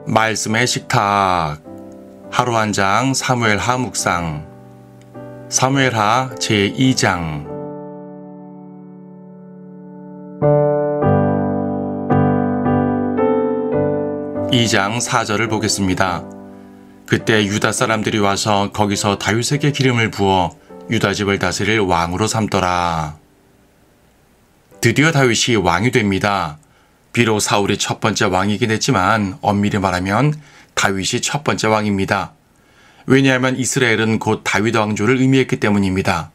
말씀의 식탁 하루 한 장 사무엘하 묵상 사무엘하 제2장 2장 4절을 보겠습니다. 그때 유다 사람들이 와서 거기서 다윗에게 기름을 부어 유다 집을 다스릴 왕으로 삼더라. 드디어 다윗이 왕이 됩니다. 비록 사울이 첫 번째 왕이긴 했지만 엄밀히 말하면 다윗이 첫 번째 왕입니다. 왜냐하면 이스라엘은 곧 다윗 왕조를 의미했기 때문입니다.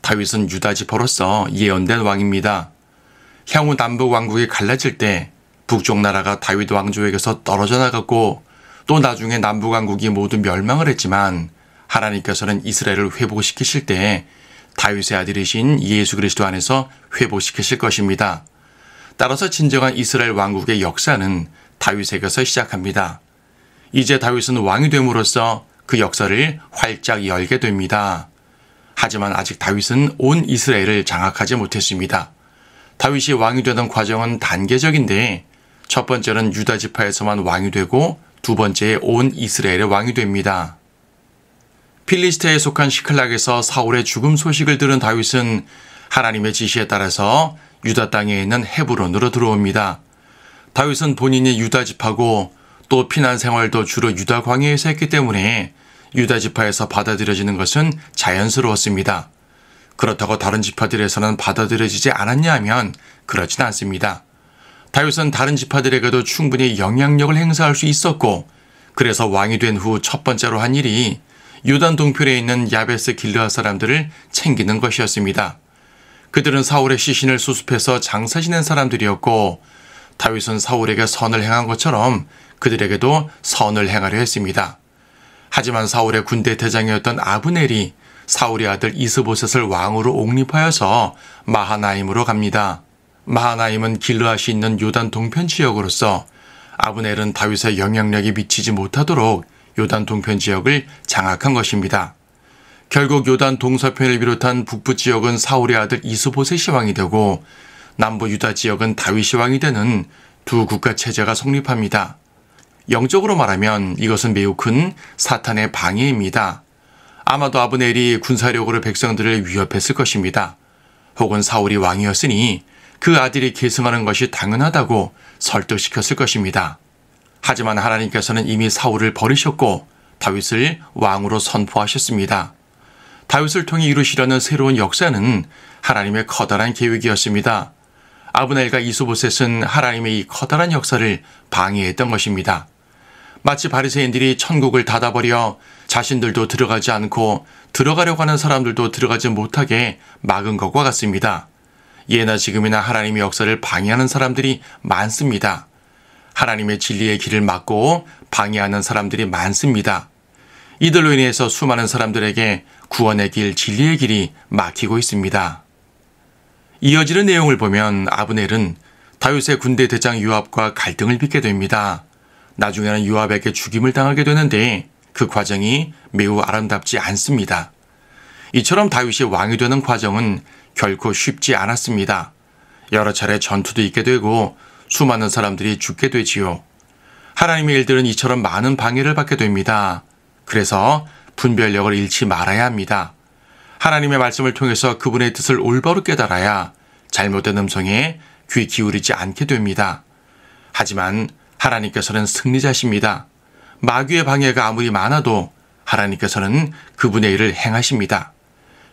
다윗은 유다 지파로서 예언된 왕입니다. 향후 남북 왕국이 갈라질 때 북쪽 나라가 다윗 왕조에게서 떨어져 나갔고 또 나중에 남북 왕국이 모두 멸망을 했지만 하나님께서는 이스라엘을 회복시키실 때 다윗의 아들이신 예수 그리스도 안에서 회복시키실 것입니다. 따라서 진정한 이스라엘 왕국의 역사는 다윗에게서 시작합니다. 이제 다윗은 왕이 됨으로써 그 역사를 활짝 열게 됩니다. 하지만 아직 다윗은 온 이스라엘을 장악하지 못했습니다. 다윗이 왕이 되는 과정은 단계적인데 첫 번째는 유다 지파에서만 왕이 되고 두 번째에 온 이스라엘의 왕이 됩니다. 필리스테에 속한 시클락에서 사울의 죽음 소식을 들은 다윗은 하나님의 지시에 따라서 유다 땅에 있는 헤브론으로 들어옵니다. 다윗은 본인이 유다 지파고 또 피난 생활도 주로 유다 광야에서 했기 때문에 유다 지파에서 받아들여지는 것은 자연스러웠습니다. 그렇다고 다른 지파들에서는 받아들여지지 않았냐 하면 그렇진 않습니다. 다윗은 다른 지파들에게도 충분히 영향력을 행사할 수 있었고 그래서 왕이 된 후 첫 번째로 한 일이 요단 동편에 있는 야베스 길르앗 사람들을 챙기는 것이었습니다. 그들은 사울의 시신을 수습해서 장사 지낸 사람들이었고 다윗은 사울에게 선을 행한 것처럼 그들에게도 선을 행하려 했습니다. 하지만 사울의 군대 대장이었던 아브넬이 사울의 아들 이스보셋을 왕으로 옹립하여서 마하나임으로 갑니다. 마하나임은 길르앗이 있는 요단 동편 지역으로서 아브넬은 다윗의 영향력이 미치지 못하도록 요단 동편 지역을 장악한 것입니다. 결국 요단 동서편을 비롯한 북부 지역은 사울의 아들 이스보셋이 왕이 되고 남부 유다 지역은 다윗이 왕이 되는 두 국가 체제가 성립합니다. 영적으로 말하면 이것은 매우 큰 사탄의 방해입니다. 아마도 아브넬이 군사력으로 백성들을 위협했을 것입니다. 혹은 사울이 왕이었으니 그 아들이 계승하는 것이 당연하다고 설득시켰을 것입니다. 하지만 하나님께서는 이미 사울을 버리셨고 다윗을 왕으로 선포하셨습니다. 다윗을 통해 이루시려는 새로운 역사는 하나님의 커다란 계획이었습니다. 아브넬과 이스보셋은 하나님의 이 커다란 역사를 방해했던 것입니다. 마치 바리새인들이 천국을 닫아버려 자신들도 들어가지 않고 들어가려고 하는 사람들도 들어가지 못하게 막은 것과 같습니다. 예나 지금이나 하나님의 역사를 방해하는 사람들이 많습니다. 하나님의 진리의 길을 막고 방해하는 사람들이 많습니다. 이들로 인해서 수많은 사람들에게 구원의 길, 진리의 길이 막히고 있습니다. 이어지는 내용을 보면 아브넬은 다윗의 군대 대장 요압과 갈등을 빚게 됩니다. 나중에는 요압에게 죽임을 당하게 되는데 그 과정이 매우 아름답지 않습니다. 이처럼 다윗이 왕이 되는 과정은 결코 쉽지 않았습니다. 여러 차례 전투도 있게 되고 수많은 사람들이 죽게 되지요. 하나님의 일들은 이처럼 많은 방해를 받게 됩니다. 그래서 분별력을 잃지 말아야 합니다. 하나님의 말씀을 통해서 그분의 뜻을 올바로 깨달아야 잘못된 음성에 귀 기울이지 않게 됩니다. 하지만 하나님께서는 승리자십니다. 마귀의 방해가 아무리 많아도 하나님께서는 그분의 일을 행하십니다.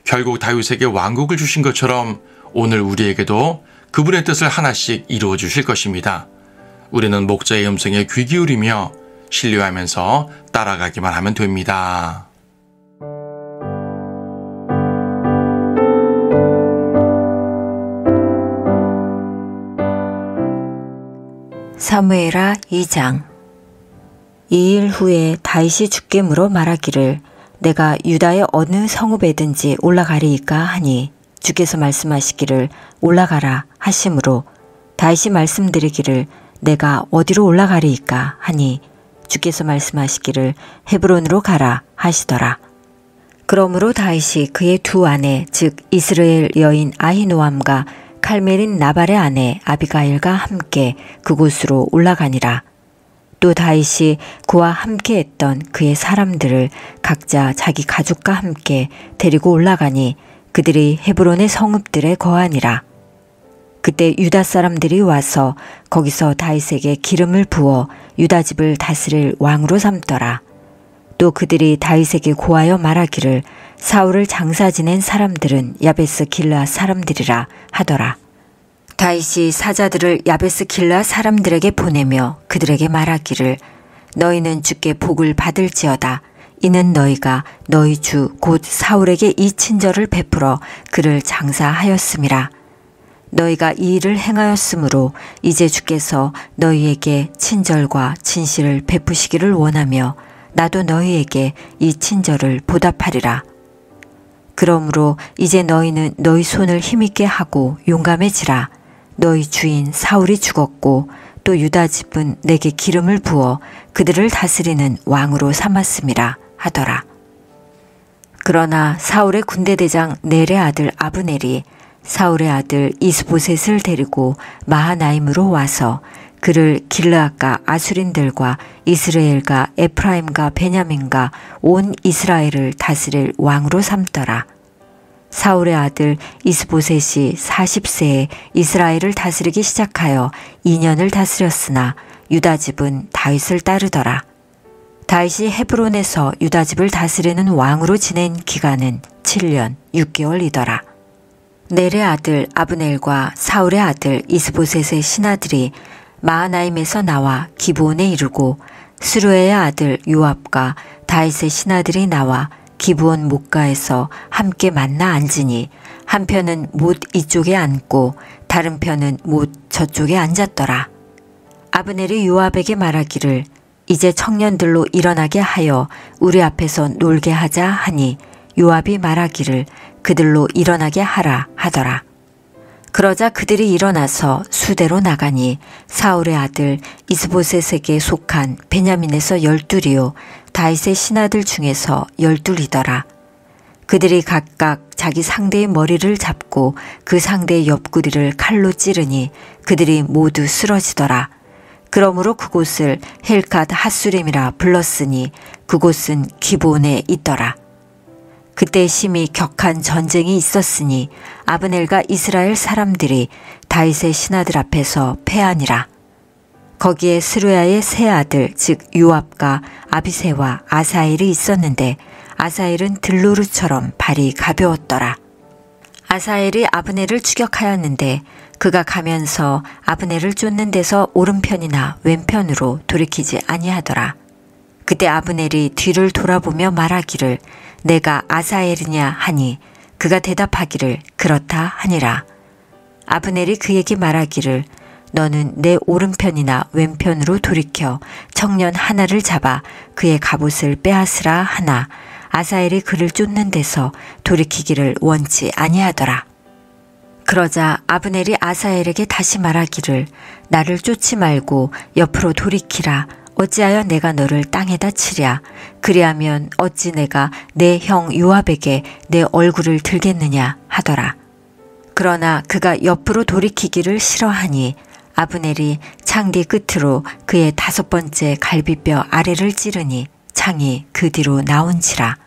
결국 다윗에게 왕국을 주신 것처럼 오늘 우리에게도 그분의 뜻을 하나씩 이루어 주실 것입니다. 우리는 목자의 음성에 귀 기울이며 신뢰하면서 따라가기만 하면 됩니다. 사무엘하 2장 2일 후에 다윗이 주께 물어 말하기를 내가 유다의 어느 성읍에든지 올라가리이까 하니 주께서 말씀하시기를 올라가라 하심으로 다윗이 말씀드리기를 내가 어디로 올라가리이까 하니 주께서 말씀하시기를 헤브론으로 가라 하시더라. 그러므로 다윗이 그의 두 아내 즉 이스라엘 여인 아히노암과 칼멜인 나발의 아내 아비가일과 함께 그곳으로 올라가니라. 또 다윗이 그와 함께 했던 그의 사람들을 각자 자기 가족과 함께 데리고 올라가니 그들이 헤브론의 성읍들에 거하니라. 그때 유다 사람들이 와서 거기서 다윗에게 기름을 부어 유다 집을 다스릴 왕으로 삼더라. 또 그들이 다윗에게 고하여 말하기를 사울을 장사 지낸 사람들은 야베스 길르앗 사람들이라 하더라. 다윗이 사자들을 야베스 길르앗 사람들에게 보내며 그들에게 말하기를 너희는 주께 복을 받을지어다. 이는 너희가 너희 주 곧 사울에게 이 친절을 베풀어 그를 장사하였음이라. 너희가 이 일을 행하였으므로 이제 주께서 너희에게 친절과 진실을 베푸시기를 원하며 나도 너희에게 이 친절을 보답하리라. 그러므로 이제 너희는 너희 손을 힘있게 하고 용감해지라. 너희 주인 사울이 죽었고 또 유다 집은 내게 기름을 부어 그들을 다스리는 왕으로 삼았음이라 하더라. 그러나 사울의 군대대장 넬의 아들 아브넬이 사울의 아들 이스보셋을 데리고 마하나임으로 와서 그를 길르앗과 아수린들과 이스라엘과 에프라임과 베냐민과 온 이스라엘을 다스릴 왕으로 삼더라. 사울의 아들 이스보셋이 40세에 이스라엘을 다스리기 시작하여 2년을 다스렸으나 유다 집은 다윗을 따르더라. 다윗이 헤브론에서 유다 집을 다스리는 왕으로 지낸 기간은 7년 6개월이더라. 넬의 아들 아브넬과 사울의 아들 이스보셋의 신하들이 마하나임에서 나와 기브온에 이르고 스루의 아들 요압과 다윗의 신하들이 나와 기브온 목가에서 함께 만나 앉으니 한 편은 못 이쪽에 앉고 다른 편은 못 저쪽에 앉았더라. 아브넬이 요압에게 말하기를 이제 청년들로 일어나게 하여 우리 앞에서 놀게 하자 하니 요압이 말하기를 그들로 일어나게 하라 하더라. 그러자 그들이 일어나서 수대로 나가니 사울의 아들 이스보셋에게 속한 베냐민에서 12이요 다윗의 신하들 중에서 12이더라. 그들이 각각 자기 상대의 머리를 잡고 그 상대의 옆구리를 칼로 찌르니 그들이 모두 쓰러지더라. 그러므로 그곳을 헬갓 핫수림이라 불렀으니 그곳은 기브온에 있더라. 그때 심히 격한 전쟁이 있었으니 아브넬과 이스라엘 사람들이 다윗의 신하들 앞에서 패하니라. 거기에 스루야의 세 아들 즉 요압과 아비새와 아사엘이 있었는데 아사엘은 들로르처럼 발이 가벼웠더라. 아사엘이 아브넬을 추격하였는데 그가 가면서 아브넬을 쫓는 데서 오른편이나 왼편으로 돌이키지 아니하더라. 그때 아브넬이 뒤를 돌아보며 말하기를 내가 아사엘이냐 하니 그가 대답하기를 그렇다 하니라. 아브넬이 그에게 말하기를 너는 내 오른편이나 왼편으로 돌이켜 청년 하나를 잡아 그의 갑옷을 빼앗으라 하나 아사엘이 그를 쫓는 데서 돌이키기를 원치 아니하더라. 그러자 아브넬이 아사엘에게 다시 말하기를 나를 쫓지 말고 옆으로 돌이키라. 어찌하여 내가 너를 땅에다 치랴. 그리하면 어찌 내가 내 형 요압에게 내 얼굴을 들겠느냐 하더라. 그러나 그가 옆으로 돌이키기를 싫어하니 아브넬이 창 뒤 끝으로 그의 5번째 갈비뼈 아래를 찌르니 창이 그 뒤로 나온지라.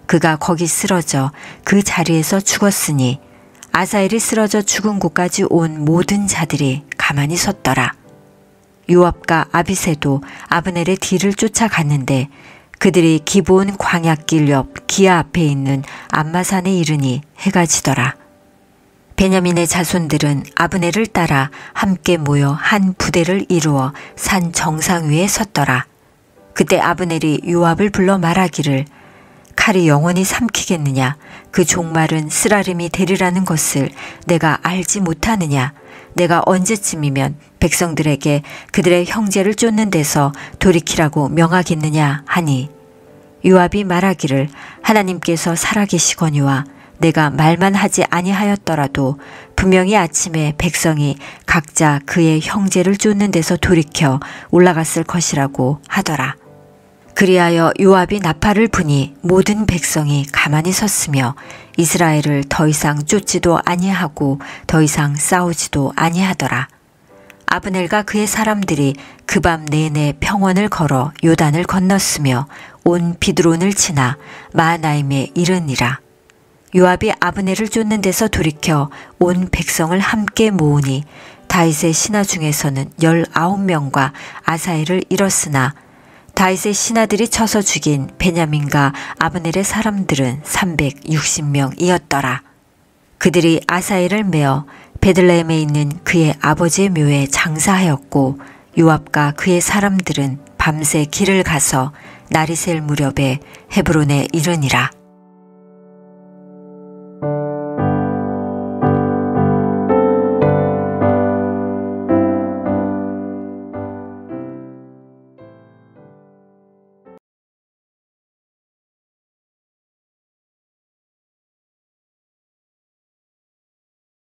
그가 거기 쓰러져 그 자리에서 죽었으니 아사엘이 쓰러져 죽은 곳까지 온 모든 자들이 가만히 섰더라. 요압과 아비새도 아브넬의 뒤를 쫓아갔는데 그들이 기브온 광야길 옆 기아 앞에 있는 암마산에 이르니 해가 지더라. 베냐민의 자손들은 아브넬을 따라 함께 모여 한 부대를 이루어 산 정상 위에 섰더라. 그때 아브넬이 요압을 불러 말하기를 칼이 영원히 삼키겠느냐? 그 종말은 쓰라림이 되리라는 것을 내가 알지 못하느냐? 내가 언제쯤이면 백성들에게 그들의 형제를 쫓는 데서 돌이키라고 명하겠느냐 하니 요압이 말하기를 하나님께서 살아계시거니와 내가 말만 하지 아니하였더라도 분명히 아침에 백성이 각자 그의 형제를 쫓는 데서 돌이켜 올라갔을 것이라고 하더라. 그리하여 요압이 나팔을 부니 모든 백성이 가만히 섰으며 이스라엘을 더 이상 쫓지도 아니하고 더 이상 싸우지도 아니하더라. 아브넬과 그의 사람들이 그 밤 내내 평원을 걸어 요단을 건넜으며 온 비드론을 지나 마하나임에 이르니라. 요압이 아브넬을 쫓는 데서 돌이켜 온 백성을 함께 모으니 다윗의 신하 중에서는 19명과 아사엘을 잃었으나 다윗의 신하들이 쳐서 죽인 베냐민과 아브넬의 사람들은 360명이었더라. 그들이 아사엘을 메어 베들레헴에 있는 그의 아버지의 묘에 장사하였고 요압과 그의 사람들은 밤새 길을 가서 날이 셀 무렵에 헤브론에 이르니라.